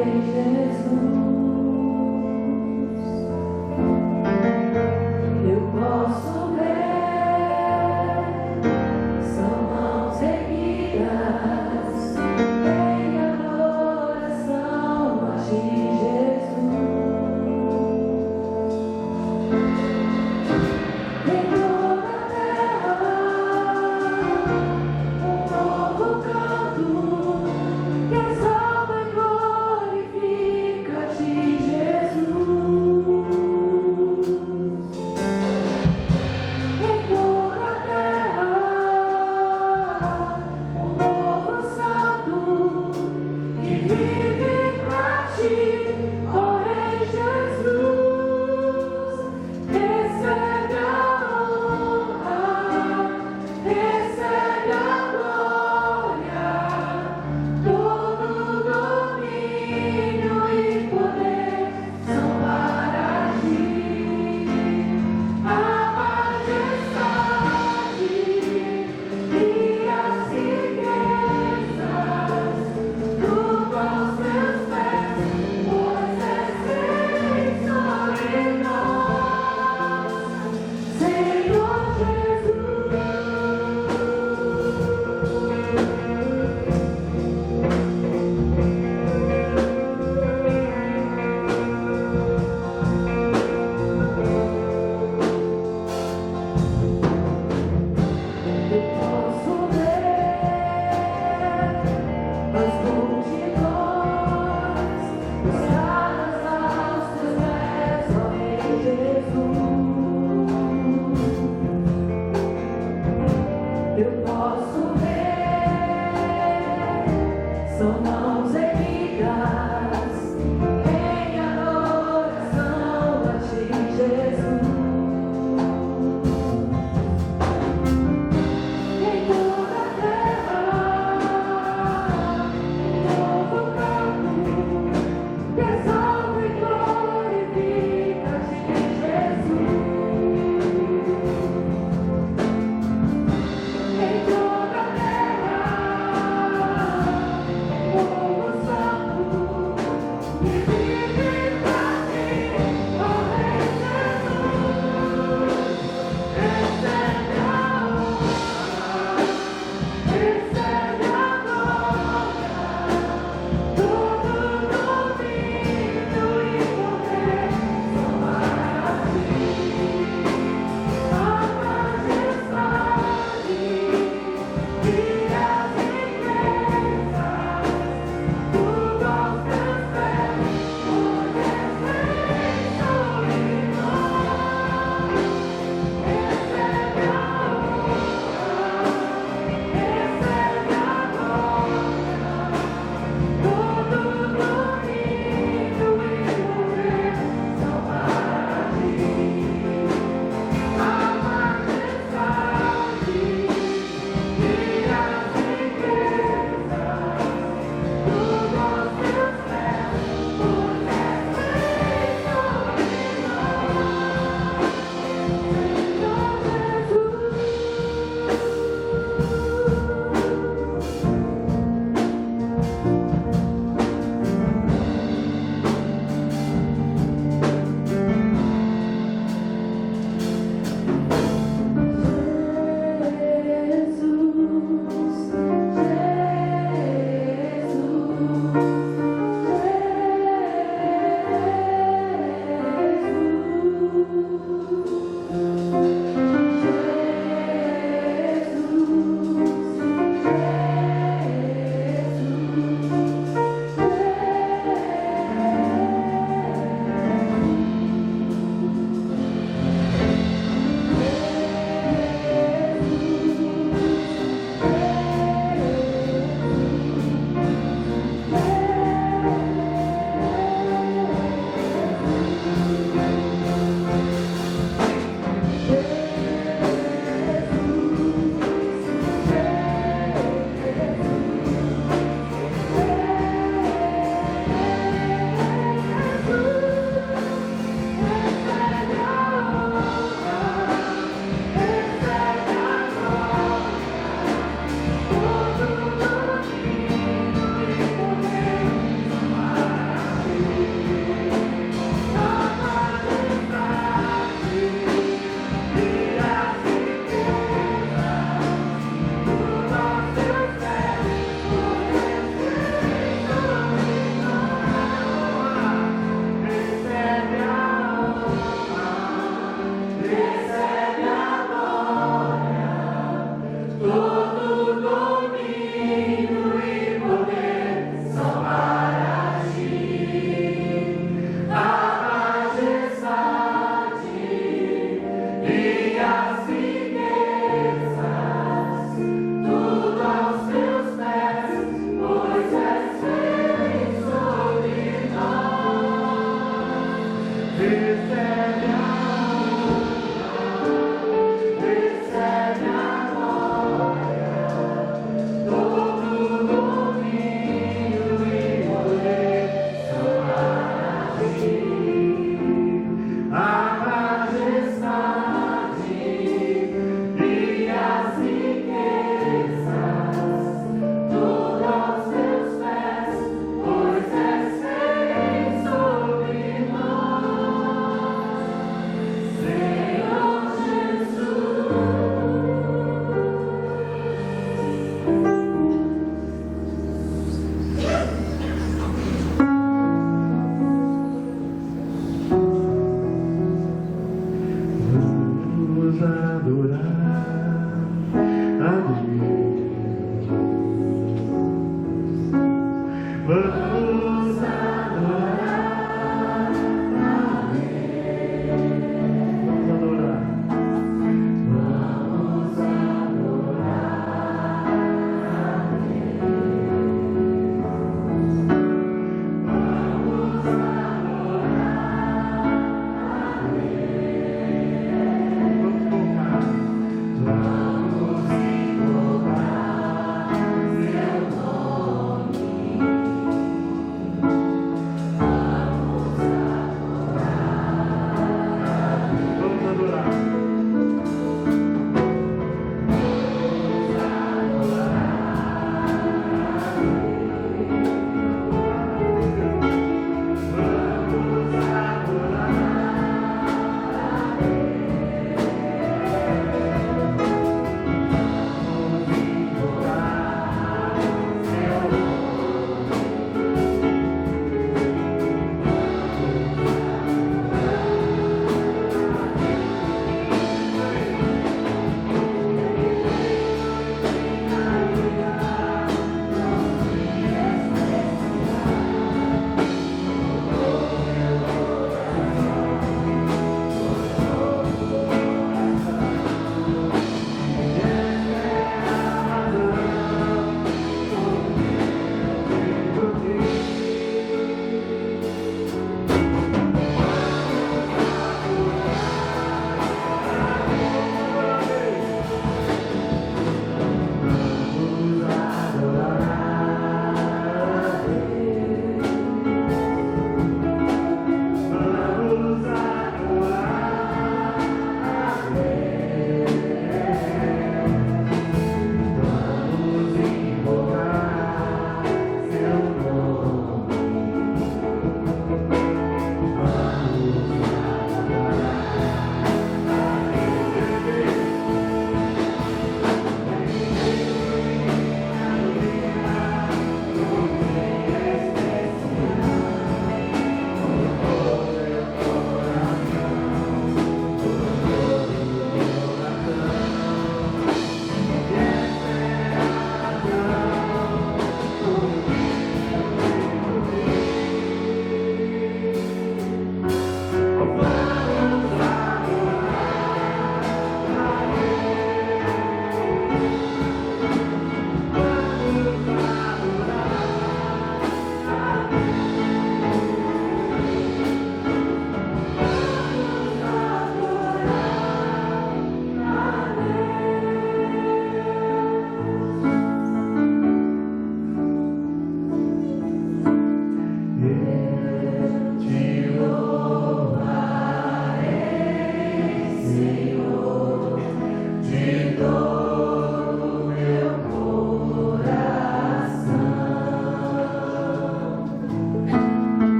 Santo,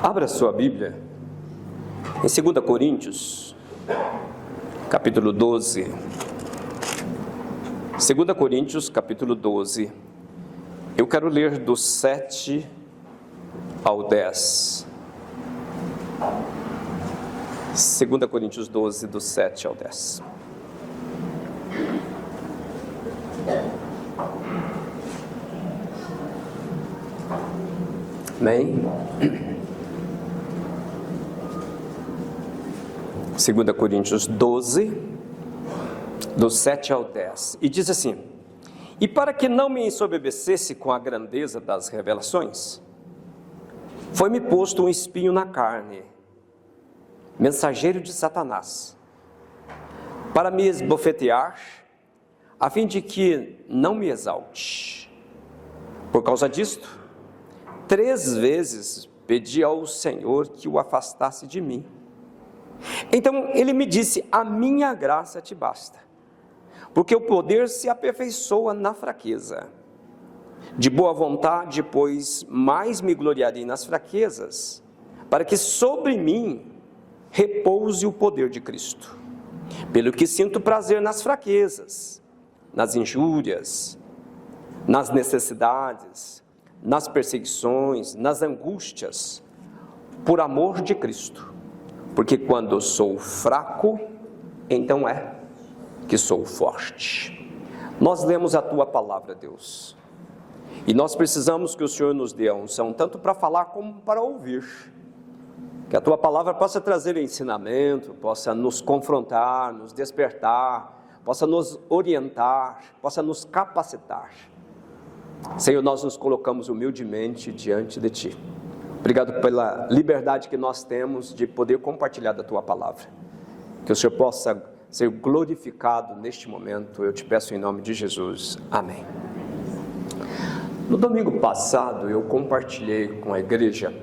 Abra sua Bíblia em 2 Coríntios, capítulo 12. 2 Coríntios, capítulo 12. Eu quero ler do 7 ao 10. 2 Coríntios 12, do 7 ao 10. Amém? 2 Coríntios 12, do 7 ao 10. E diz assim: E para que não me ensoberbecesse com a grandeza das revelações, foi-me posto um espinho na carne, mensageiro de Satanás, para me esbofetear, a fim de que não me exalte. Por causa disto, 3 vezes pedi ao Senhor que o afastasse de mim. Então ele me disse: a minha graça te basta, porque o poder se aperfeiçoa na fraqueza. De boa vontade, pois, mais me gloriarei nas fraquezas, para que sobre mim repouse o poder de Cristo. Pelo que sinto prazer nas fraquezas, nas injúrias, nas necessidades, nas perseguições, nas angústias, por amor de Cristo. Porque quando sou fraco, então é que sou forte. Nós lemos a Tua palavra, Deus, e nós precisamos que o Senhor nos dê a unção, tanto para falar como para ouvir. Que a Tua palavra possa trazer ensinamento, possa nos confrontar, nos despertar, possa nos orientar, possa nos capacitar. Senhor, nós nos colocamos humildemente diante de Ti. Obrigado pela liberdade que nós temos de poder compartilhar da Tua palavra. Que o Senhor possa ser glorificado neste momento, eu te peço em nome de Jesus. Amém. No domingo passado, eu compartilhei com a igreja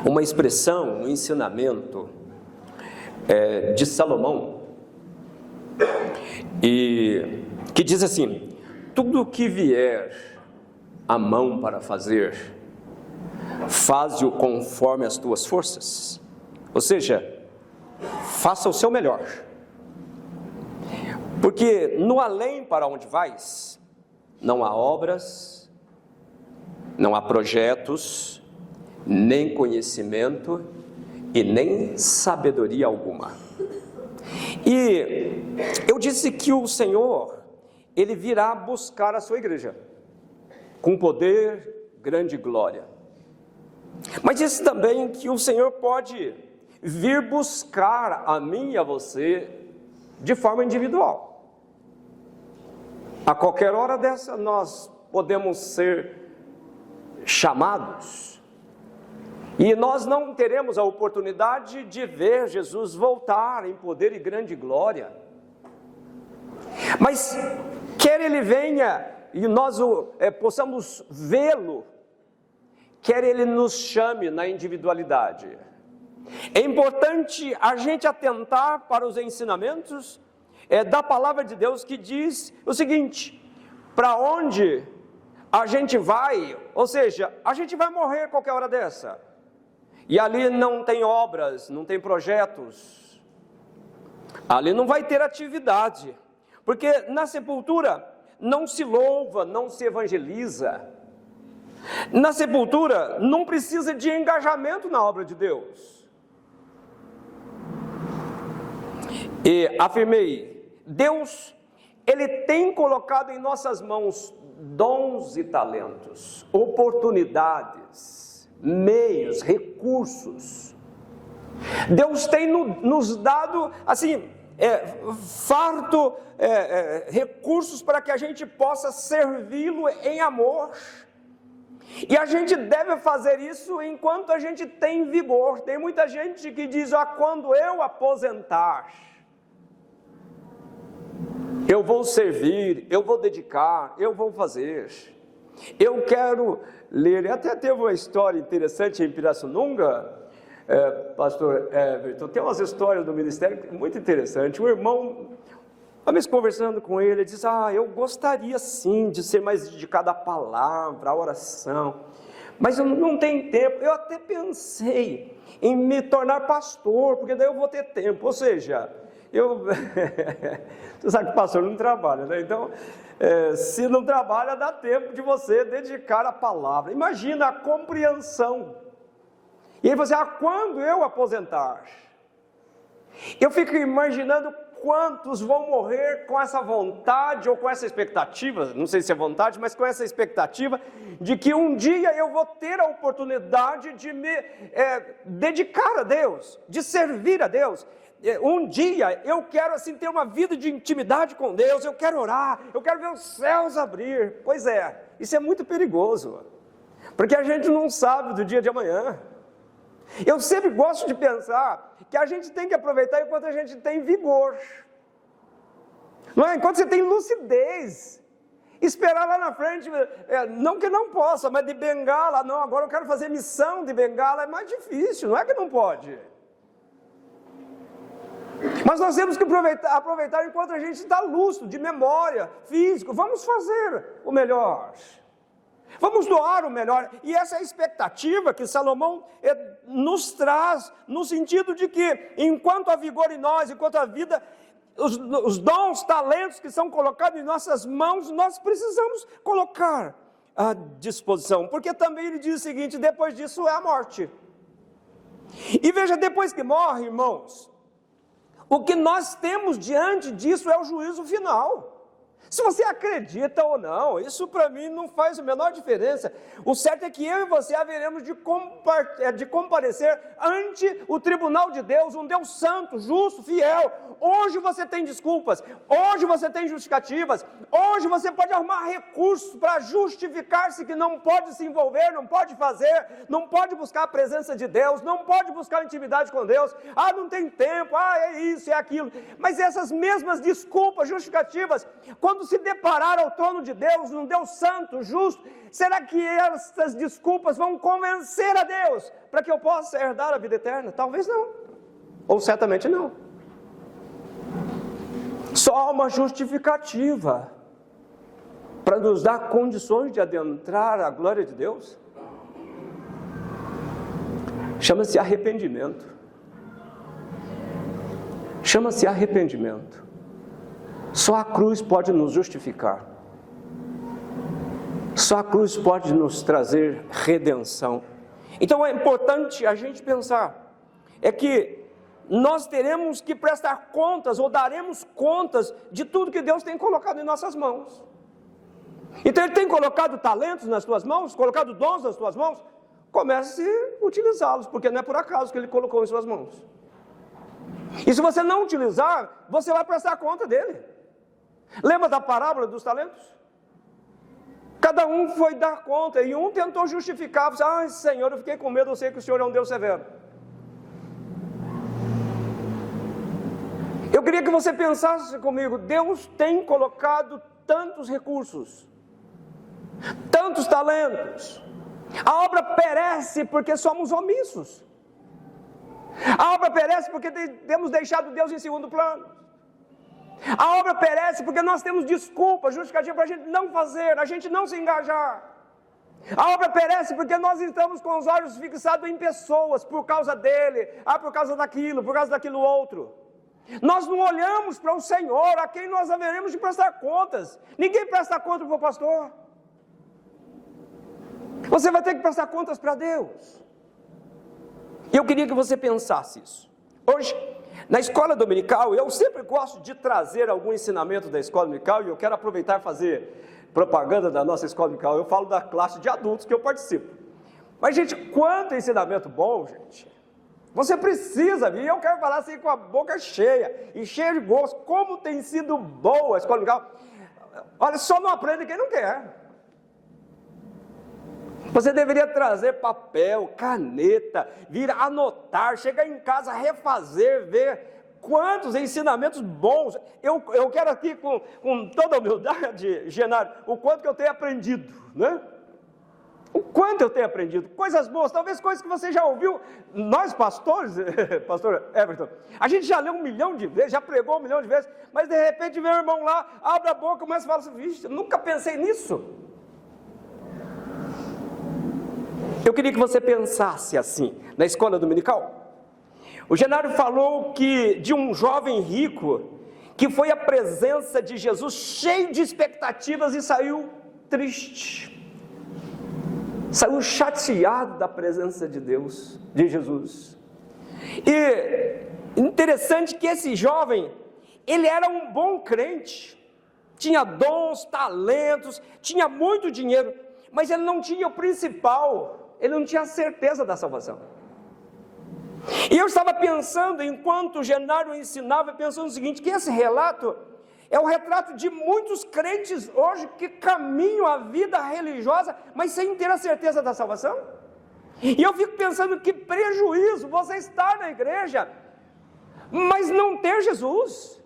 uma expressão, um ensinamento de Salomão, e que diz assim: tudo o que vier à mão para fazer, faze-o conforme as tuas forças. Ou seja, faça o seu melhor. Porque no além para onde vais, não há obras, não há projetos, nem conhecimento e nem sabedoria alguma. E eu disse que o Senhor, Ele virá buscar a sua igreja, com poder, grande glória. Mas disse também que o Senhor pode vir buscar a mim e a você de forma individual. A qualquer hora dessa nós podemos ser chamados, e nós não teremos a oportunidade de ver Jesus voltar em poder e grande glória. Mas quer Ele venha e nós possamos vê-lo, quer Ele nos chame na individualidade. É importante a gente atentar para os ensinamentos da palavra de Deus, que diz o seguinte: para onde a gente vai, ou seja, a gente vai morrer qualquer hora dessa, e ali não tem obras, não tem projetos, ali não vai ter atividade, porque na sepultura não se louva, não se evangeliza. Na sepultura não precisa de engajamento na obra de Deus. E afirmei: Deus, Ele tem colocado em nossas mãos dons e talentos, oportunidades, meios, recursos. Deus tem nos dado, assim, farto recursos para que a gente possa servi-lo em amor. E a gente deve fazer isso enquanto a gente tem vigor. Tem muita gente que diz: quando eu aposentar, eu vou servir, eu vou dedicar, eu vou fazer. Eu quero ler. Até teve uma história interessante em Pirassununga, pastor Everton, tem umas histórias do ministério muito interessantes. Um irmão, uma vez conversando com ele disse: eu gostaria sim de ser mais dedicado à palavra, à oração, mas eu não tenho tempo. Eu até pensei em me tornar pastor, porque daí eu vou ter tempo. Ou seja, você sabe que pastor não trabalha, né? Então, se não trabalha, dá tempo de você dedicar a palavra. Imagina a compreensão. E aí você, quando eu aposentar? Eu fico imaginando quantos vão morrer com essa vontade ou com essa expectativa, não sei se é vontade, mas com essa expectativa de que um dia eu vou ter a oportunidade de me dedicar a Deus, de servir a Deus. Um dia eu quero assim ter uma vida de intimidade com Deus, eu quero orar, eu quero ver os céus abrir. Pois é, isso é muito perigoso, porque a gente não sabe do dia de amanhã. Eu sempre gosto de pensar que a gente tem que aproveitar enquanto a gente tem vigor, não é? Enquanto você tem lucidez. Esperar lá na frente, não que não possa, mas de bengala, não, agora eu quero fazer missão de bengala, é mais difícil, não é que não pode. Mas nós temos que aproveitar enquanto a gente está lúcido, de memória, físico, vamos fazer o melhor. Vamos doar o melhor, e essa é a expectativa que Salomão nos traz, no sentido de que, enquanto há vigor em nós, enquanto há vida, os dons, talentos que são colocados em nossas mãos, nós precisamos colocar à disposição, porque também ele diz o seguinte: depois disso é a morte. E veja, depois que morre, irmãos, o que nós temos diante disso é o juízo final. Se você acredita ou não, isso para mim não faz a menor diferença. O certo é que eu e você haveremos de comparecer ante o tribunal de Deus, um Deus santo, justo, fiel. Hoje você tem desculpas, hoje você tem justificativas, hoje você pode arrumar recursos para justificar-se que não pode se envolver, não pode fazer, não pode buscar a presença de Deus, não pode buscar intimidade com Deus. Não tem tempo, é isso, é aquilo. Mas essas mesmas desculpas, justificativas, quando se deparar ao trono de Deus, um Deus santo, justo, será que essas desculpas vão convencer a Deus para que eu possa herdar a vida eterna? Talvez não, ou certamente não. Só há uma justificativa para nos dar condições de adentrar a glória de Deus. Chama-se arrependimento. Chama-se arrependimento. Só a cruz pode nos justificar. Só a cruz pode nos trazer redenção. Então é importante a gente pensar, que nós teremos que prestar contas, ou daremos contas de tudo que Deus tem colocado em nossas mãos. Então Ele tem colocado talentos nas tuas mãos, colocado dons nas tuas mãos, comece a utilizá-los, porque não é por acaso que Ele colocou em suas mãos. E se você não utilizar, você vai prestar conta dele. Lembra da parábola dos talentos? Cada um foi dar conta, e um tentou justificar, Senhor, eu fiquei com medo, eu sei que o Senhor é um Deus severo. Eu queria que você pensasse comigo, Deus tem colocado tantos recursos, tantos talentos, a obra perece porque somos omissos, a obra perece porque temos deixado Deus em segundo plano. A obra perece porque nós temos desculpa, justificativa para a gente não fazer, a gente não se engajar. A obra perece porque nós estamos com os olhos fixados em pessoas, por causa dele, por causa daquilo outro. Nós não olhamos para o Senhor, a quem nós haveremos de prestar contas. Ninguém presta conta para o pastor. Você vai ter que prestar contas para Deus. Eu queria que você pensasse isso. Hoje, na escola dominical, eu sempre gosto de trazer algum ensinamento da escola dominical, e eu quero aproveitar e fazer propaganda da nossa escola dominical. Eu falo da classe de adultos que eu participo. Mas, gente, quanto ensinamento bom, gente. Você precisa vir, eu quero falar assim com a boca cheia, e cheia de gosto, como tem sido boa a escola dominical. Olha, só não aprende quem não quer. Você deveria trazer papel, caneta, vir anotar, chegar em casa, refazer, ver quantos ensinamentos bons. Eu quero aqui, com toda a humildade, Genaro, o quanto que eu tenho aprendido, né? O quanto eu tenho aprendido, coisas boas, talvez coisas que você já ouviu. Nós pastores, pastor Everton, a gente já leu 1 milhão de vezes, já pregou 1 milhão de vezes, mas de repente vem o irmão lá, abre a boca, começa a falar assim, vixe, eu nunca pensei nisso. Eu queria que você pensasse assim, na escola dominical. O Genaro falou que de um jovem rico, que foi à presença de Jesus cheio de expectativas e saiu triste. Saiu chateado da presença de Deus, de Jesus. E interessante que esse jovem, ele era um bom crente, tinha dons, talentos, tinha muito dinheiro, mas ele não tinha o principal, ele não tinha certeza da salvação. E eu estava pensando, enquanto o Genaro ensinava, pensando o seguinte, que esse relato é o retrato de muitos crentes hoje que caminham a vida religiosa, mas sem ter a certeza da salvação. E eu fico pensando que prejuízo você estar na igreja, mas não ter Jesus.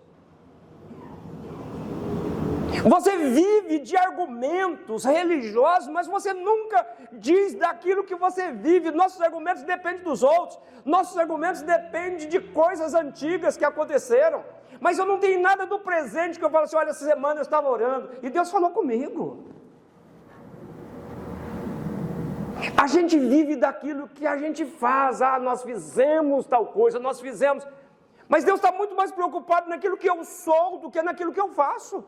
Você vive de argumentos religiosos, mas você nunca diz daquilo que você vive. Nossos argumentos dependem dos outros, nossos argumentos dependem de coisas antigas que aconteceram. Mas eu não tenho nada do presente que eu falo assim, olha, essa semana eu estava orando e Deus falou comigo. A gente vive daquilo que a gente faz. Nós fizemos tal coisa, nós fizemos. Mas Deus está muito mais preocupado naquilo que eu sou do que naquilo que eu faço.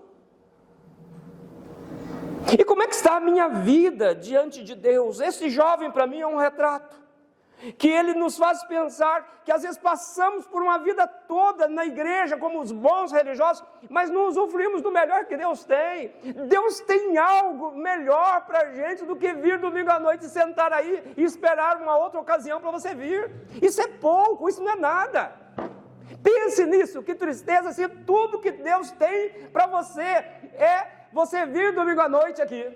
E como é que está a minha vida diante de Deus? Esse jovem para mim é um retrato, que ele nos faz pensar que às vezes passamos por uma vida toda na igreja como os bons religiosos, mas não usufruímos do melhor que Deus tem. Deus tem algo melhor para a gente do que vir domingo à noite e sentar aí e esperar uma outra ocasião para você vir. Isso é pouco, isso não é nada. Pense nisso, que tristeza se tudo que Deus tem para você é você vir domingo à noite aqui,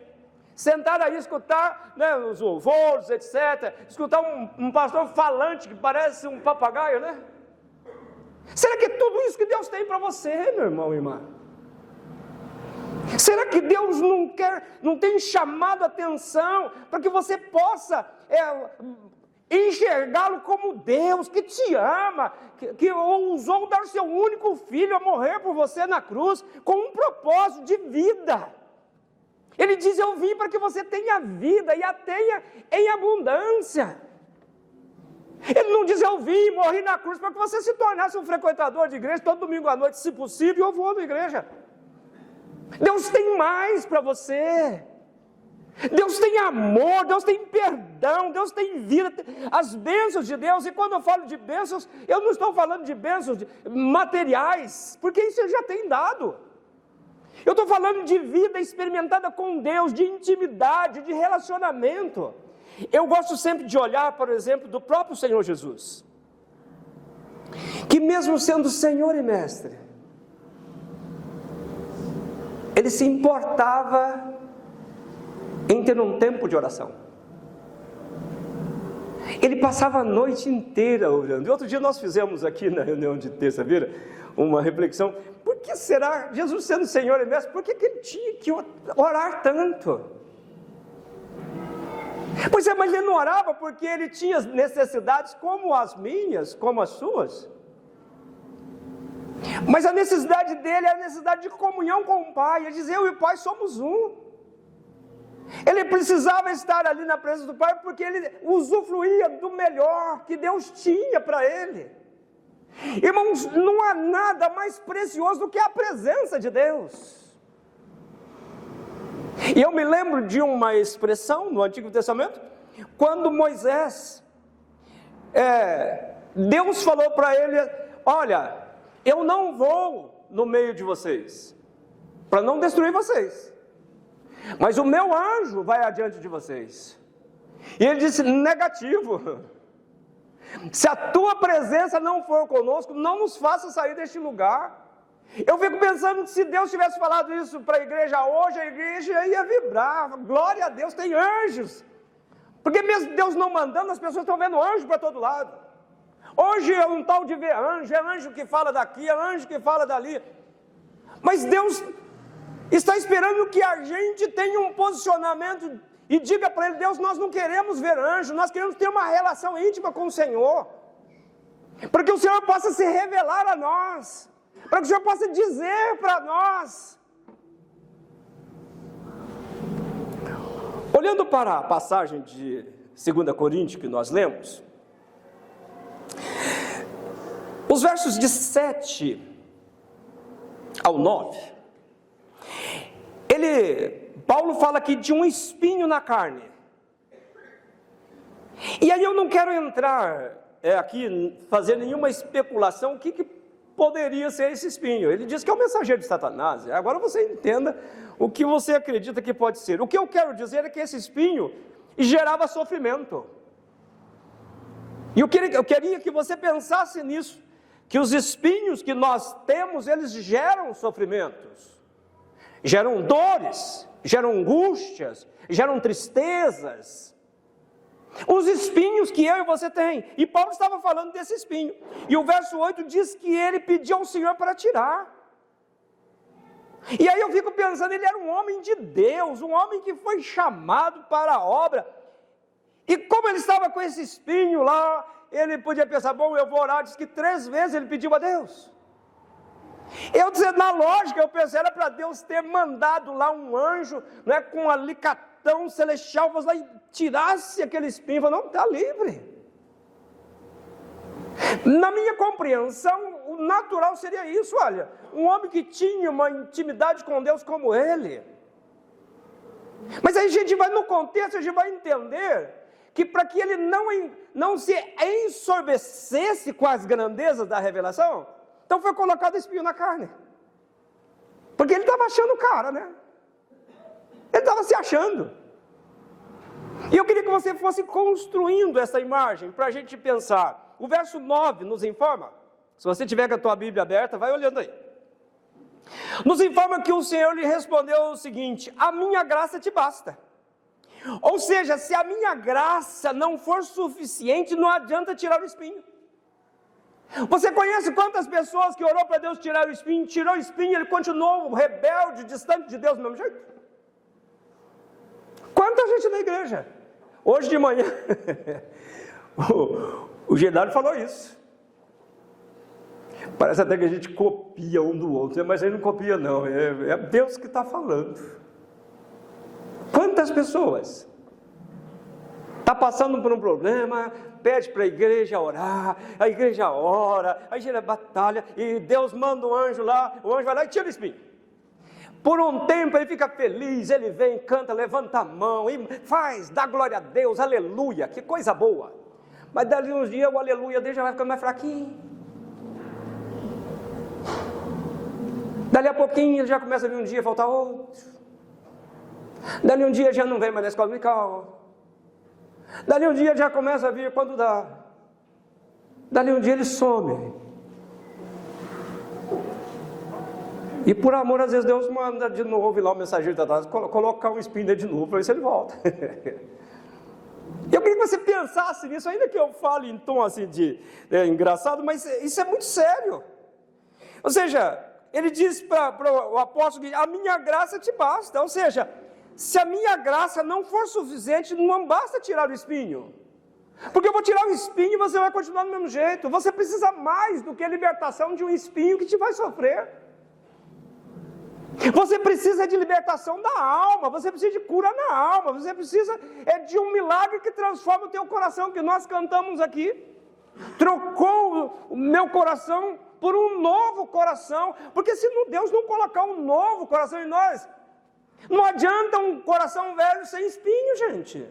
sentar aí, escutar, né, os louvores, etc., escutar um pastor falante que parece um papagaio, né? Será que é tudo isso que Deus tem para você, meu irmão e irmã? Será que Deus não tem chamado a atenção para que você possa enxergá-lo como Deus que te ama, que ousou dar seu único filho a morrer por você na cruz, com um propósito de vida? Ele diz, eu vim para que você tenha vida e a tenha em abundância. Ele não diz, eu vim e morri na cruz para que você se tornasse um frequentador de igreja, todo domingo à noite, se possível, eu vou na igreja. Deus tem mais para você. Deus tem amor, Deus tem perdão, Deus tem vida, as bênçãos de Deus. E quando eu falo de bênçãos, eu não estou falando de bênçãos materiais, porque isso Ele já tem dado. Eu estou falando de vida experimentada com Deus, de intimidade, de relacionamento. Eu gosto sempre de olhar, por exemplo, do próprio Senhor Jesus, que mesmo sendo Senhor e Mestre, Ele se importava em ter um tempo de oração. Ele passava a noite inteira orando. E outro dia nós fizemos aqui na reunião de terça-feira uma reflexão. Por que será, Jesus sendo Senhor e Mestre, por que Ele tinha que orar tanto? Pois é, mas Ele não orava porque Ele tinha necessidades como as minhas, como as suas. Mas a necessidade dele é a necessidade de comunhão com o Pai. Ele diz, eu e o Pai somos um. Ele precisava estar ali na presença do Pai porque ele usufruía do melhor que Deus tinha para ele. Irmãos, não há nada mais precioso do que a presença de Deus. E eu me lembro de uma expressão no Antigo Testamento, quando Moisés, Deus falou para ele, olha, eu não vou no meio de vocês, para não destruir vocês, mas o meu anjo vai adiante de vocês. E ele disse, negativo, se a tua presença não for conosco, não nos faça sair deste lugar. Eu fico pensando que se Deus tivesse falado isso para a igreja hoje, a igreja ia vibrar, glória a Deus, tem anjos, porque mesmo Deus não mandando, as pessoas estão vendo anjo para todo lado. Hoje é um tal de ver anjo, é anjo que fala daqui, é anjo que fala dali, mas Deus está esperando que a gente tenha um posicionamento e diga para Ele, Deus, nós não queremos ver anjo, nós queremos ter uma relação íntima com o Senhor, para que o Senhor possa se revelar a nós, para que o Senhor possa dizer para nós. Olhando para a passagem de 2 Coríntios que nós lemos. Os versos de 7 ao 9, Paulo fala aqui de um espinho na carne. E aí eu não quero entrar aqui, fazer nenhuma especulação, o que poderia ser esse espinho. Ele diz que é o mensageiro de Satanás. Agora você entenda o que você acredita que pode ser. O que eu quero dizer é que esse espinho gerava sofrimento. E eu queria que você pensasse nisso, que os espinhos que nós temos, eles geram sofrimentos, geram dores, geram angústias, geram tristezas. Os espinhos que eu e você tem. E Paulo estava falando desse espinho. E o verso 8 diz que ele pediu ao Senhor para tirar. E aí eu fico pensando, ele era um homem de Deus, um homem que foi chamado para a obra. E como ele estava com esse espinho lá, ele podia pensar, bom, eu vou orar. Diz que 3 vezes ele pediu a Deus. Na lógica, eu pensei, era para Deus ter mandado lá um anjo, né, com um alicatão celestial, fosse lá e tirasse aquele espinho. Falou, não, está livre. Na minha compreensão, o natural seria isso, olha, um homem que tinha uma intimidade com Deus como ele. Mas aí a gente vai no contexto, a gente vai entender que para que ele não se ensoberbecesse com as grandezas da revelação, então foi colocado espinho na carne. Porque ele estava achando o cara, né? Ele estava se achando. E eu queria que você fosse construindo essa imagem para a gente pensar. O verso 9 nos informa, se você tiver com a tua Bíblia aberta, vai olhando aí. Nos informa que o Senhor lhe respondeu o seguinte: a minha graça te basta. Ou seja, se a minha graça não for suficiente, não adianta tirar o espinho. Você conhece quantas pessoas que orou para Deus tirar o espinho, tirou o espinho, ele continuou rebelde, distante de Deus do mesmo jeito? Quanta gente na igreja? Hoje de manhã, o Gedário falou isso. Parece até que a gente copia um do outro, mas ele não copia não, é Deus que está falando. Quantas pessoas está passando por um problema, pede para a igreja orar, a igreja ora, a igreja batalha, e Deus manda um anjo lá, o anjo vai lá e tira o espinho. Por um tempo ele fica feliz, ele vem, canta, levanta a mão, e faz, dá glória a Deus, aleluia, que coisa boa. Mas dali uns dias o aleluia dele já vai ficando mais fraquinho. Dali a pouquinho ele já começa a vir um dia, falta outro. Dali um dia já não vem mais na escola dominical. Dali um dia já começa a vir quando dá. Dali um dia ele some. E por amor, às vezes Deus manda de novo ir lá o mensageiro de Satanás, colocar um espinho dele de novo, para ver se ele volta. Eu queria que você pensasse nisso, ainda que eu fale em tom assim de engraçado, mas isso é muito sério. Ou seja, ele diz para o apóstolo que a minha graça te basta. Ou seja, se a minha graça não for suficiente, não basta tirar o espinho. Porque eu vou tirar o espinho e você vai continuar do mesmo jeito. Você precisa mais do que a libertação de um espinho que te vai sofrer. Você precisa de libertação da alma, você precisa de cura na alma, você precisa de um milagre que transforma o teu coração, que nós cantamos aqui. Trocou o meu coração por um novo coração, porque se Deus não colocar um novo coração em nós, não adianta um coração velho sem espinho, gente.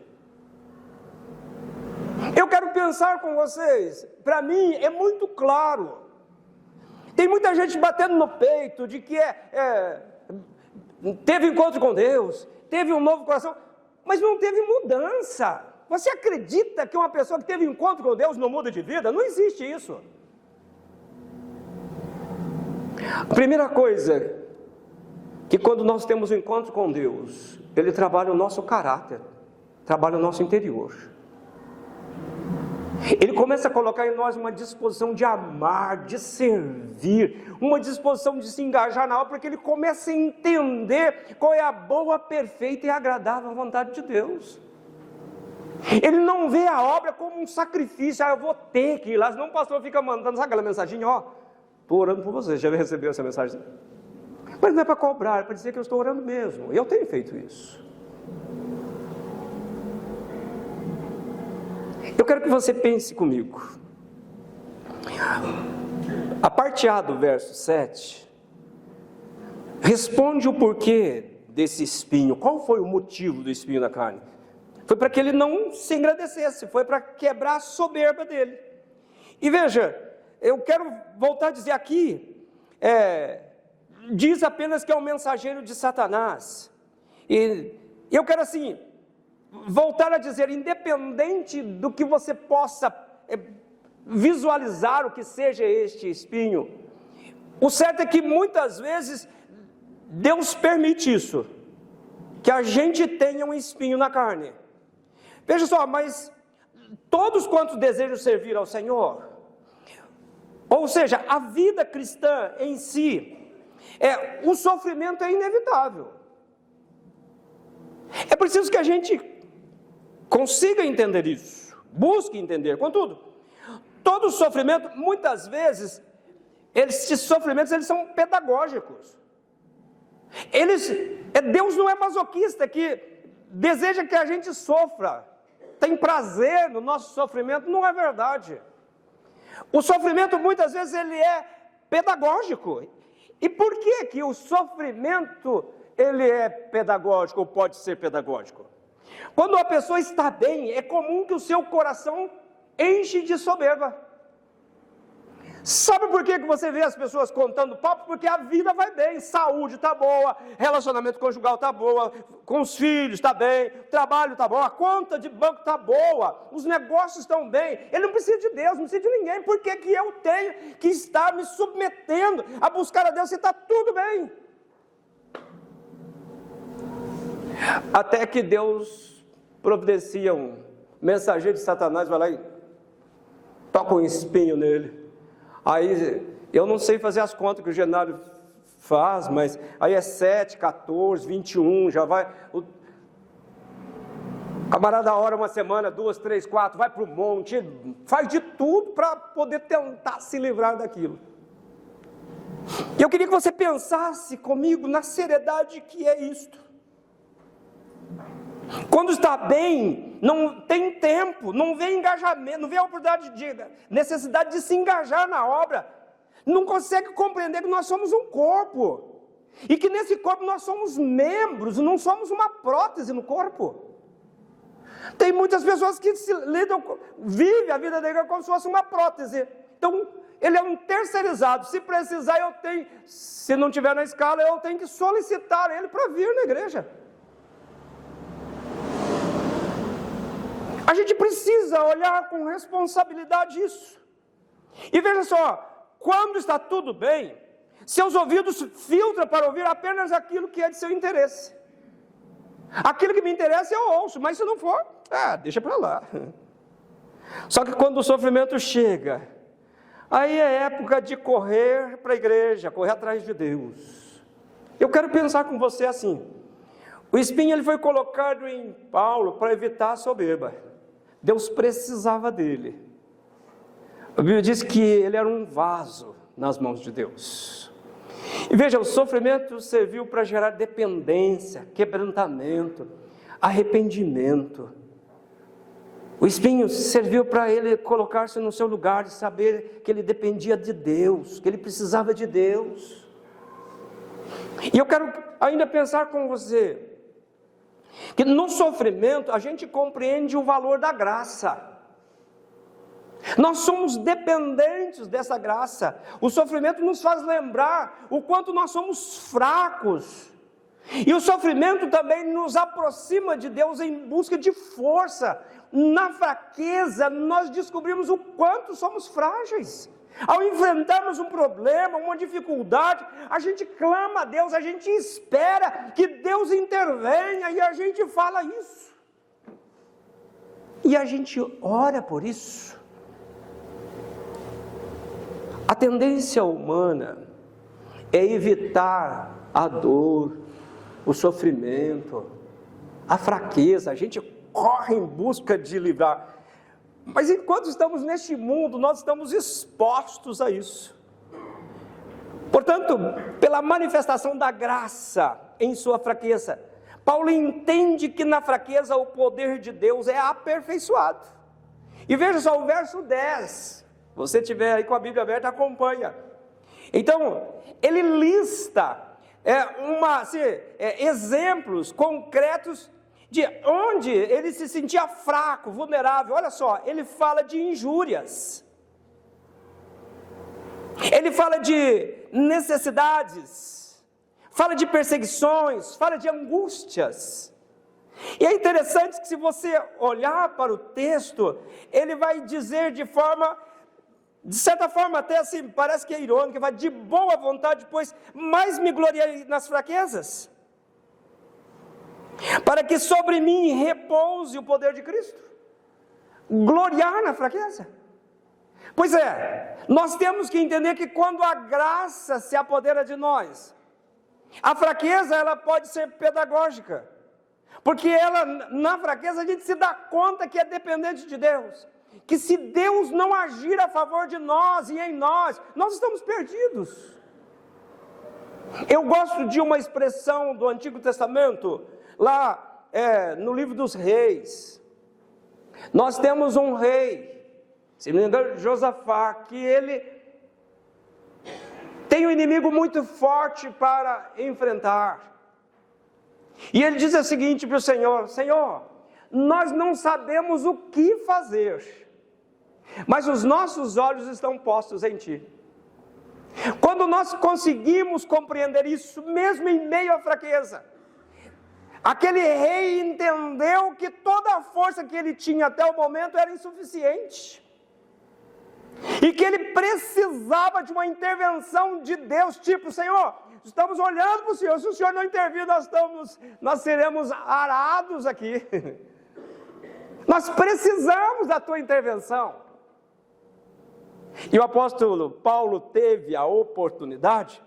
Eu quero pensar com vocês, para mim é muito claro. Tem muita gente batendo no peito de que teve encontro com Deus, teve um novo coração, mas não teve mudança. Você acredita que uma pessoa que teve encontro com Deus não muda de vida? Não existe isso. A primeira coisa, que quando nós temos um encontro com Deus, Ele trabalha o nosso caráter, trabalha o nosso interior. Ele começa a colocar em nós uma disposição de amar, de servir, uma disposição de se engajar na obra, porque ele começa a entender qual é a boa, perfeita e agradável vontade de Deus. Ele não vê a obra como um sacrifício, eu vou ter que ir lá, senão o pastor fica mandando, sabe aquela mensagem, estou orando por você, já recebeu essa mensagem? Mas não é para cobrar, é para dizer que eu estou orando mesmo, eu tenho feito isso. Eu quero que você pense comigo. A parte A do verso 7 responde o porquê desse espinho. Qual foi o motivo do espinho na carne? Foi para que ele não se engrandecesse, foi para quebrar a soberba dele. E veja, eu quero voltar a dizer aqui, diz apenas que é um mensageiro de Satanás. E eu quero assim, voltar a dizer, independente do que você possa visualizar o que seja este espinho, o certo é que muitas vezes Deus permite isso, que a gente tenha um espinho na carne. Veja só, mas todos quantos desejam servir ao Senhor, ou seja, a vida cristã em si, o sofrimento é inevitável. É preciso que a gente consiga entender isso, busque entender. Contudo, todo sofrimento, muitas vezes, esses sofrimentos eles são pedagógicos. Deus não é masoquista que deseja que a gente sofra, tem prazer no nosso sofrimento, não é verdade. O sofrimento muitas vezes ele é pedagógico. E por que que o sofrimento ele é pedagógico ou pode ser pedagógico? Quando a pessoa está bem, é comum que o seu coração enche de soberba. Sabe por que você vê as pessoas contando papo? Porque a vida vai bem, saúde está boa, relacionamento conjugal está boa, com os filhos está bem, trabalho está bom, a conta de banco está boa, os negócios estão bem. Ele não precisa de Deus, não precisa de ninguém. Por que que eu tenho que estar me submetendo a buscar a Deus se está tudo bem? Até que Deus providencia um mensageiro de Satanás, vai lá e toca um espinho nele. Aí, eu não sei fazer as contas que o Genaro faz, mas aí é 7, 14, 21, já vai... O camarada ora uma semana, 2, 3, 4, vai para o monte, faz de tudo para poder tentar se livrar daquilo. E eu queria que você pensasse comigo na seriedade que é isto. Quando está bem, não tem tempo, não vê engajamento, não vê a oportunidade necessidade de se engajar na obra, não consegue compreender que nós somos um corpo, e que nesse corpo nós somos membros, não somos uma prótese no corpo. Tem muitas pessoas que vivem a vida dele como se fosse uma prótese. Então, ele é um terceirizado. Se precisar, se não tiver na escala, eu tenho que solicitar ele para vir na igreja. A gente precisa olhar com responsabilidade isso. E veja só, quando está tudo bem, seus ouvidos filtram para ouvir apenas aquilo que é de seu interesse. Aquilo que me interessa eu ouço, mas se não for, deixa para lá. Só que quando o sofrimento chega, aí é época de correr para a igreja, correr atrás de Deus. Eu quero pensar com você assim, o espinho ele foi colocado em Paulo para evitar a soberba. Deus precisava dele. A Bíblia diz que ele era um vaso nas mãos de Deus. E veja, o sofrimento serviu para gerar dependência, quebrantamento, arrependimento. O espinho serviu para ele colocar-se no seu lugar, de saber que ele dependia de Deus, que ele precisava de Deus. E eu quero ainda pensar com você, que no sofrimento a gente compreende o valor da graça. Nós somos dependentes dessa graça. O sofrimento nos faz lembrar o quanto nós somos fracos. E o sofrimento também nos aproxima de Deus em busca de força. Na fraqueza nós descobrimos o quanto somos frágeis. Ao enfrentarmos um problema, uma dificuldade, a gente clama a Deus, a gente espera que Deus intervenha e a gente fala isso. E a gente ora por isso. A tendência humana é evitar a dor, o sofrimento, a fraqueza. A gente corre em busca de livrar. Mas enquanto estamos neste mundo, nós estamos expostos a isso. Portanto, pela manifestação da graça em sua fraqueza, Paulo entende que na fraqueza o poder de Deus é aperfeiçoado. E veja só o verso 10. Você tiver aí com a Bíblia aberta, acompanha. Então, ele lista exemplos concretos de onde ele se sentia fraco, vulnerável. Olha só, ele fala de injúrias. Ele fala de necessidades, fala de perseguições, fala de angústias. E é interessante que se você olhar para o texto, ele vai dizer de certa forma até assim, parece que é irônico, vai de boa vontade, pois mais me gloriei nas fraquezas, para que sobre mim repouse o poder de Cristo. Gloriar na fraqueza. Pois é, nós temos que entender que quando a graça se apodera de nós, a fraqueza ela pode ser pedagógica, porque na fraqueza a gente se dá conta que é dependente de Deus, que se Deus não agir a favor de nós e em nós estamos perdidos. Eu gosto de uma expressão do Antigo Testamento, lá no livro dos Reis. Nós temos um rei, se não me engano, Josafá, que ele tem um inimigo muito forte para enfrentar. E ele diz o seguinte para o Senhor: Senhor, nós não sabemos o que fazer, mas os nossos olhos estão postos em Ti. Quando nós conseguimos compreender isso, mesmo em meio à fraqueza, aquele rei entendeu que toda a força que ele tinha até o momento era insuficiente, e que ele precisava de uma intervenção de Deus, tipo: Senhor, estamos olhando para o Senhor, se o Senhor não intervir, nós seremos arados aqui. Nós precisamos da tua intervenção. E o apóstolo Paulo teve a oportunidade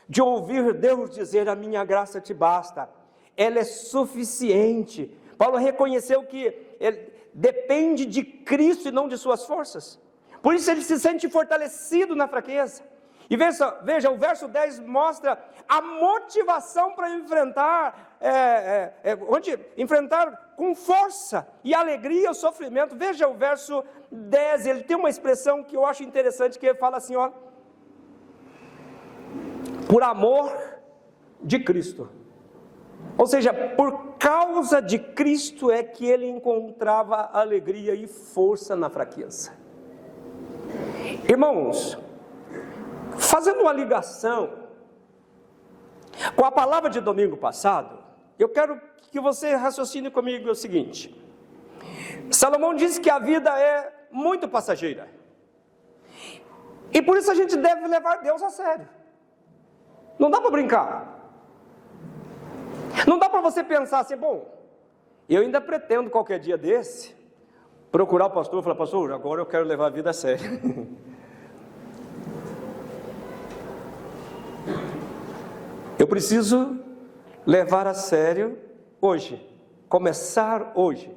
de ouvir Deus dizer: a minha graça te basta, ela é suficiente. Paulo reconheceu que ele depende de Cristo e não de suas forças. Por isso ele se sente fortalecido na fraqueza. E veja, o verso 10 mostra a motivação para enfrentar, enfrentar com força e alegria o sofrimento. Veja o verso 10, ele tem uma expressão que eu acho interessante, que ele fala assim, ó: por amor de Cristo. Ou seja, por causa de Cristo é que ele encontrava alegria e força na fraqueza. Irmãos, fazendo uma ligação com a palavra de domingo passado, eu quero que você raciocine comigo o seguinte: Salomão disse que a vida é muito passageira, e por isso a gente deve levar Deus a sério. Não dá para brincar. Não dá para você pensar assim: bom, eu ainda pretendo qualquer dia desse procurar o pastor e falar: pastor, agora eu quero levar a vida a sério. Eu preciso levar a sério hoje, começar hoje,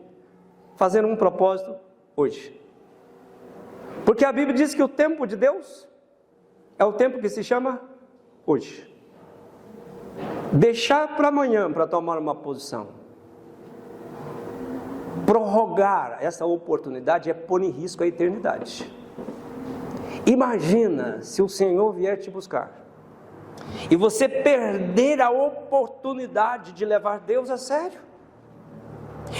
fazer um propósito hoje. Porque a Bíblia diz que o tempo de Deus é o tempo que se chama hoje. Deixar para amanhã para tomar uma posição, prorrogar essa oportunidade é pôr em risco a eternidade. Imagina se o Senhor vier te buscar e você perder a oportunidade de levar Deus a sério.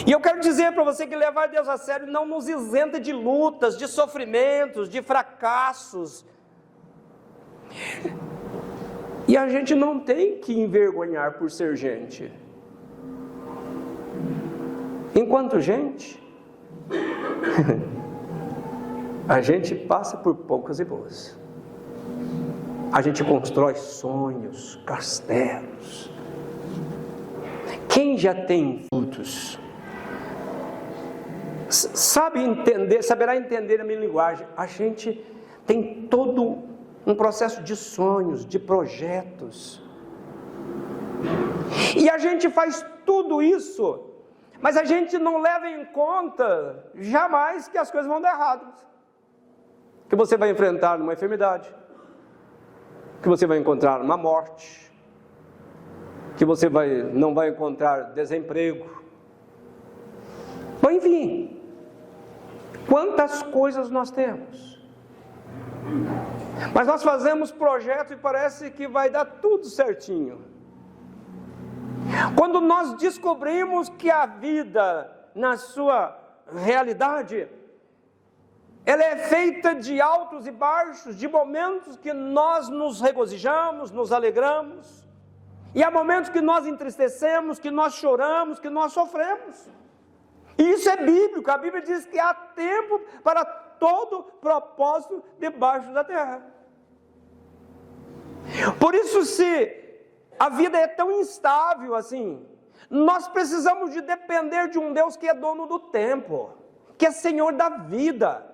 E eu quero dizer para você que levar Deus a sério não nos isenta de lutas, de sofrimentos, de fracassos. E a gente não tem que envergonhar por ser gente. Enquanto gente, a gente passa por poucas e boas. A gente constrói sonhos, castelos. Quem já tem frutos, saberá entender a minha linguagem. A gente tem todo um processo de sonhos, de projetos. E a gente faz tudo isso, mas a gente não leva em conta jamais que as coisas vão dar errado. Que você vai enfrentar uma enfermidade, que você vai encontrar uma morte, que você não vai encontrar desemprego. Mas enfim, Quantas coisas nós temos, mas nós fazemos projetos e parece que vai dar tudo certinho. Quando nós descobrimos que a vida, na sua realidade, ela é feita de altos e baixos, de momentos que nós nos regozijamos, nos alegramos, e há momentos que nós entristecemos, que nós choramos, que nós sofremos. E isso é bíblico. A Bíblia diz que há tempo para todo propósito debaixo da terra. Por isso, se a vida é tão instável assim, nós precisamos de depender de um Deus que é dono do tempo, que é Senhor da vida.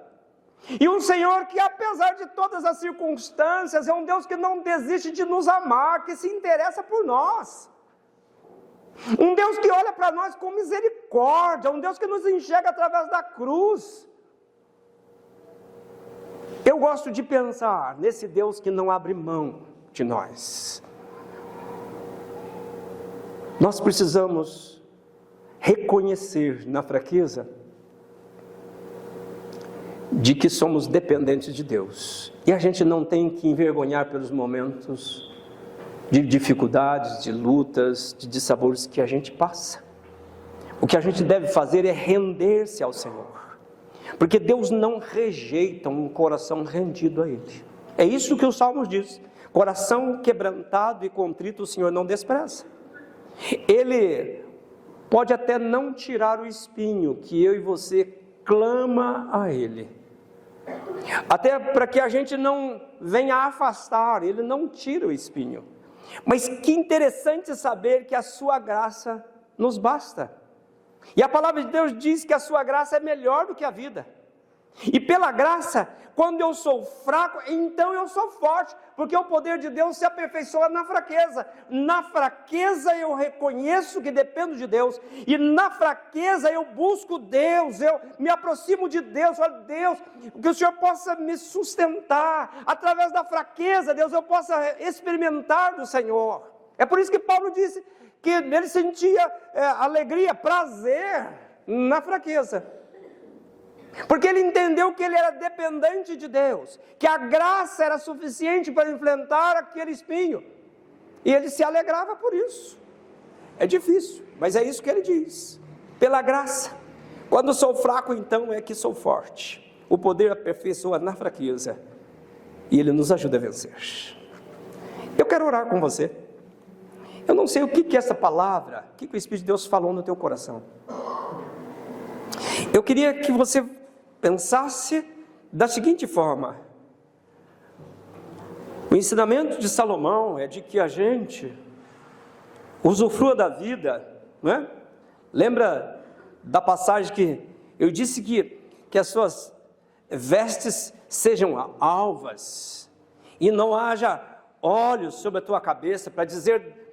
E um Senhor que, apesar de todas as circunstâncias, é um Deus que não desiste de nos amar, que se interessa por nós. Um Deus que olha para nós com misericórdia, um Deus que nos enxerga através da cruz. Eu gosto de pensar nesse Deus que não abre mão de nós. Nós precisamos reconhecer na fraqueza de que somos dependentes de Deus. E a gente não tem que envergonhar pelos momentos de dificuldades, de lutas, de dissabores que a gente passa. O que a gente deve fazer é render-se ao Senhor, porque Deus não rejeita um coração rendido a Ele. É isso que o Salmos diz: coração quebrantado e contrito o Senhor não despreza. Ele pode até não tirar o espinho que eu e você clama a Ele, até para que a gente não venha afastar, Ele não tira o espinho. Mas que interessante saber que a sua graça nos basta. E a palavra de Deus diz que a sua graça é melhor do que a vida. E pela graça, quando eu sou fraco, então eu sou forte, porque o poder de Deus se aperfeiçoa na fraqueza. Na fraqueza eu reconheço que dependo de Deus, e na fraqueza eu busco Deus, eu me aproximo de Deus. Olha, Deus, que o Senhor possa me sustentar, através da fraqueza, Deus, eu possa experimentar do Senhor. É por isso que Paulo disse que ele sentia alegria, prazer na fraqueza, porque ele entendeu que ele era dependente de Deus, que a graça era suficiente para enfrentar aquele espinho, e ele se alegrava por isso. É difícil, mas é isso que ele diz: pela graça, quando sou fraco, então é que sou forte. O poder aperfeiçoa na fraqueza, e ele nos ajuda a vencer. Eu quero orar com você. Eu não sei o que é essa palavra, o que o Espírito de Deus falou no teu coração. Eu queria que você pensasse da seguinte forma: o ensinamento de Salomão é de que a gente usufrua da vida, não é? Lembra da passagem que eu disse que as suas vestes sejam alvas, e não haja óleos sobre a tua cabeça, para dizer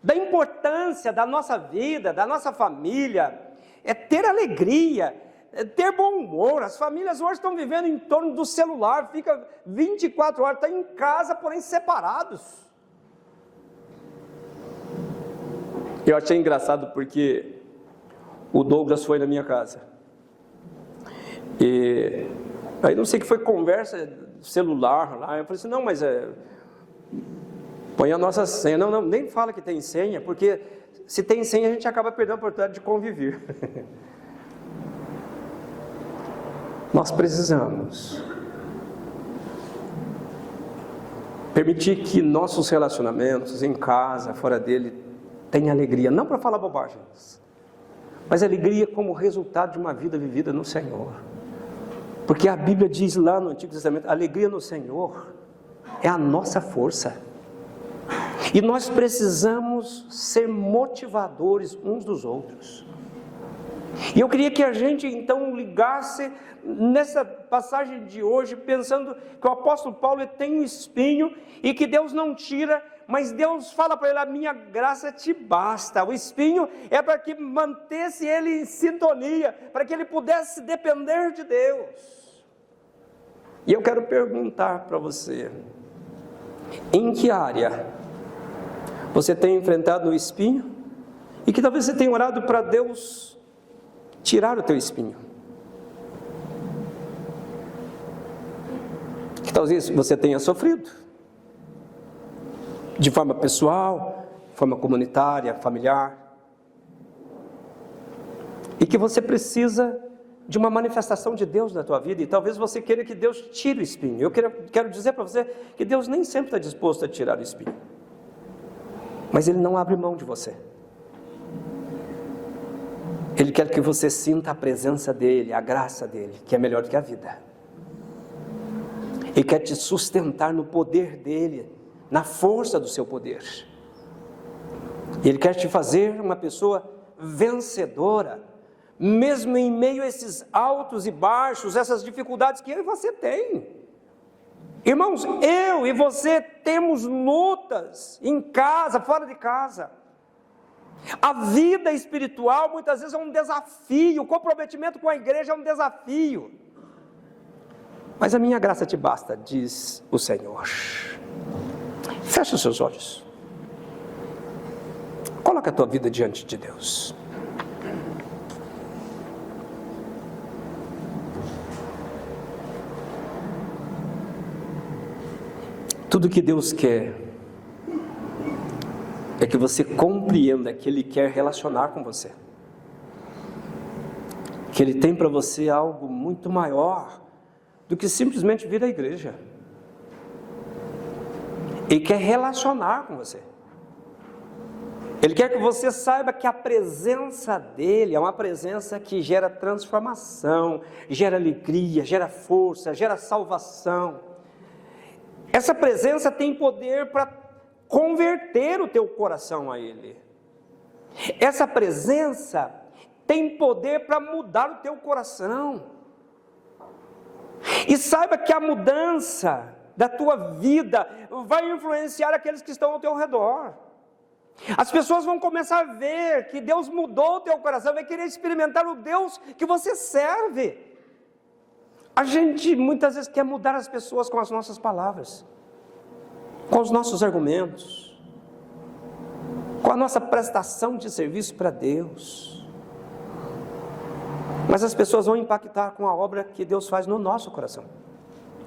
da importância da nossa vida, da nossa família, é ter alegria, é ter bom humor. As famílias hoje estão vivendo em torno do celular, fica 24 horas, está em casa, porém separados. Eu achei engraçado porque o Douglas foi na minha casa, e aí não sei o que foi, conversa celular lá, eu falei assim: não, mas põe a nossa senha. Não, nem fala que tem senha, porque se tem senha a gente acaba perdendo a oportunidade de conviver. Nós precisamos permitir que nossos relacionamentos em casa, fora dele, tenham alegria, não para falar bobagens, mas alegria como resultado de uma vida vivida no Senhor. Porque a Bíblia diz lá no Antigo Testamento: a alegria no Senhor é a nossa força. E nós precisamos ser motivadores uns dos outros. E eu queria que a gente então ligasse nessa passagem de hoje, pensando que o apóstolo Paulo tem um espinho e que Deus não tira, mas Deus fala para ele: a minha graça te basta. O espinho é para que mantesse ele em sintonia, para que ele pudesse depender de Deus. E eu quero perguntar para você: em que área você tem enfrentado o espinho, e que talvez você tenha orado para Deus tirar o teu espinho? que talvez você tenha sofrido, de forma pessoal, de forma comunitária, familiar, e que você precisa de uma manifestação de Deus na tua vida, e talvez você queira que Deus tire o espinho. Eu quero dizer para você que Deus nem sempre está disposto a tirar o espinho, mas Ele não abre mão de você. Ele quer que você sinta a presença dEle, a graça dEle, que é melhor do que a vida. Ele quer te sustentar no poder dEle, na força do seu poder. Ele quer te fazer uma pessoa vencedora, mesmo em meio a esses altos e baixos, essas dificuldades que eu e você tem. Irmãos, eu e você temos lutas em casa, fora de casa. A vida espiritual muitas vezes é um desafio, o comprometimento com a igreja é um desafio. Mas a minha graça te basta, diz o Senhor. Fecha os seus olhos. Coloca a tua vida diante de Deus. Tudo que Deus quer é que você compreenda que Ele quer relacionar com você, que Ele tem para você algo muito maior do que simplesmente vir à igreja. Ele quer relacionar com você. Ele quer que você saiba que a presença dEle é uma presença que gera transformação, gera alegria, gera força, gera salvação. Essa presença tem poder para converter o teu coração a Ele. Essa presença tem poder para mudar o teu coração. E saiba que a mudança da tua vida vai influenciar aqueles que estão ao teu redor. As pessoas vão começar a ver que Deus mudou o teu coração, vai querer experimentar o Deus que você serve. A gente muitas vezes quer mudar as pessoas com as nossas palavras, com os nossos argumentos, com a nossa prestação de serviço para Deus. Mas as pessoas vão impactar com a obra que Deus faz no nosso coração,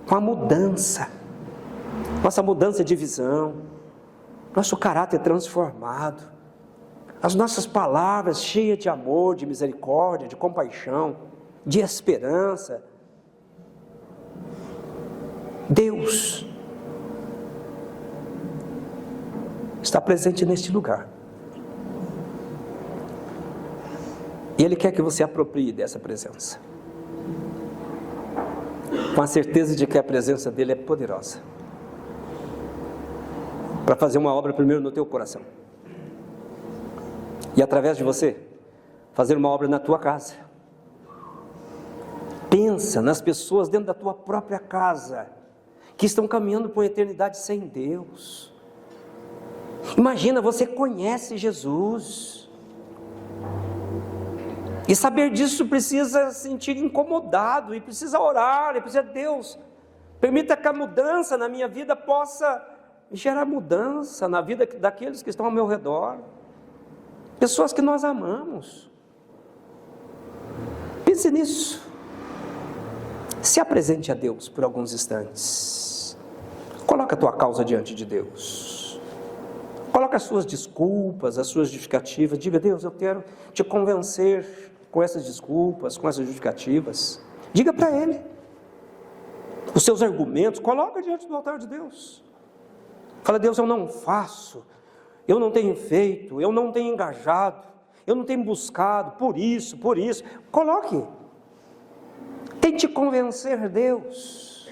com a mudança, nossa mudança de visão, nosso caráter transformado, as nossas palavras cheias de amor, de misericórdia, de compaixão, de esperança. Deus está presente neste lugar. E Ele quer que você aproprie dessa presença, com a certeza de que a presença dEle é poderosa, para fazer uma obra primeiro no teu coração, e através de você, fazer uma obra na tua casa. Pensa nas pessoas dentro da tua própria casa, que estão caminhando por uma eternidade sem Deus. Imagina, você conhece Jesus, e saber disso precisa se sentir incomodado, e precisa orar, e precisa, Deus, permita que a mudança na minha vida possa gerar mudança na vida daqueles que estão ao meu redor, pessoas que nós amamos. Pense nisso, se apresente a Deus por alguns instantes, coloca a tua causa diante de Deus, coloca as suas desculpas, as suas justificativas, diga: Deus, eu quero te convencer com essas desculpas, com essas justificativas. Diga para Ele os seus argumentos, coloca diante do altar de Deus. Fala: Deus, eu não faço, eu não tenho feito, eu não tenho engajado, eu não tenho buscado, por isso. Coloque, tente convencer Deus,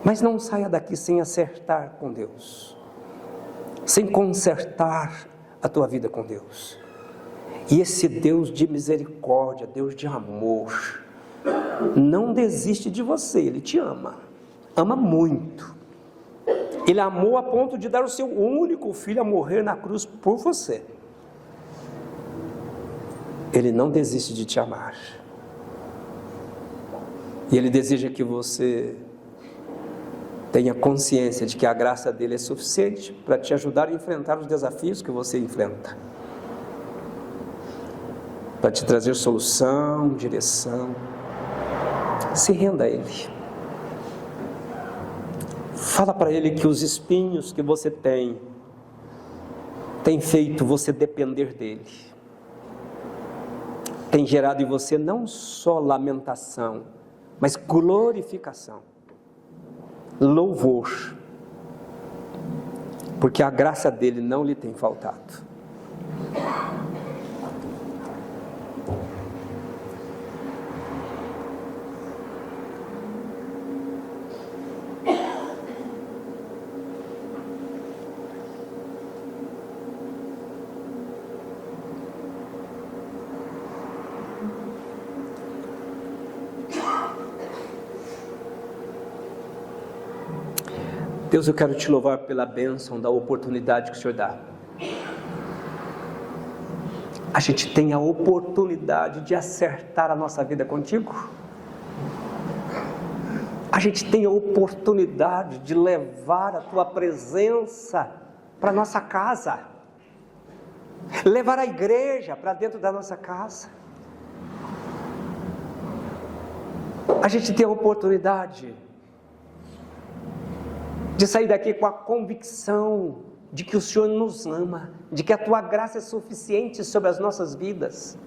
mas não saia daqui sem acertar com Deus, sem consertar a tua vida com Deus. E esse Deus de misericórdia, Deus de amor, não desiste de você. Ele te ama, ama muito. Ele amou a ponto de dar o seu único filho a morrer na cruz por você. Ele não desiste de te amar, e Ele deseja que você tenha consciência de que a graça dEle é suficiente para te ajudar a enfrentar os desafios que você enfrenta, para te trazer solução, direção. Se renda a Ele, Fala para Ele que os espinhos que você tem feito você depender dEle. Tem gerado em você não só lamentação, mas glorificação, louvor, porque a graça dEle não lhe tem faltado. Deus, eu quero te louvar pela bênção da oportunidade que o Senhor dá. A gente tem a oportunidade de acertar a nossa vida contigo. A gente tem a oportunidade de levar a tua presença para a nossa casa. Levar a igreja para dentro da nossa casa. A gente tem a oportunidade de sair daqui com a convicção de que o Senhor nos ama, de que a tua graça é suficiente sobre as nossas vidas.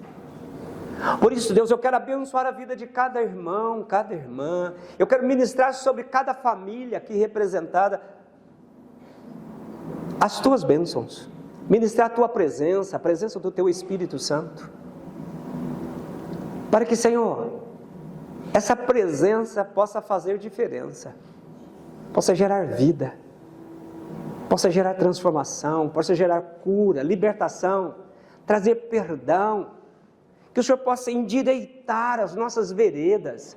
Por isso, Deus, eu quero abençoar a vida de cada irmão, cada irmã. Eu quero ministrar sobre cada família aqui representada as tuas bênçãos, ministrar a tua presença, a presença do teu Espírito Santo, para que, Senhor, essa presença possa fazer diferença, possa gerar vida, possa gerar transformação, possa gerar cura, libertação, trazer perdão, que o Senhor possa endireitar as nossas veredas,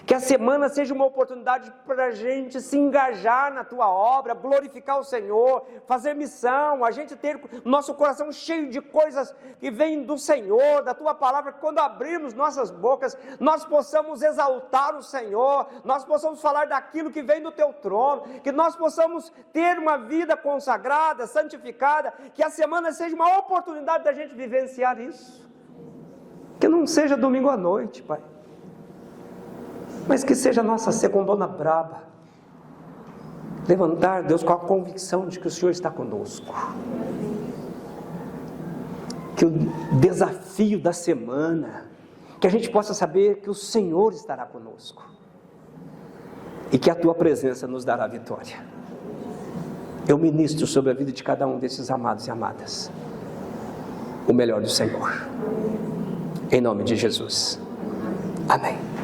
que a semana seja uma oportunidade para a gente se engajar na tua obra, glorificar o Senhor, fazer missão, a gente ter nosso coração cheio de coisas que vêm do Senhor, da tua palavra, que quando abrirmos nossas bocas, nós possamos exaltar o Senhor, nós possamos falar daquilo que vem do teu trono, que nós possamos ter uma vida consagrada, santificada, que a semana seja uma oportunidade da gente vivenciar isso, que não seja domingo à noite, Pai, mas que seja a nossa segundona braba, levantar, Deus, com a convicção de que o Senhor está conosco, que o desafio da semana, que a gente possa saber que o Senhor estará conosco, e que a tua presença nos dará vitória. Eu ministro sobre a vida de cada um desses amados e amadas, o melhor do Senhor, em nome de Jesus, amém.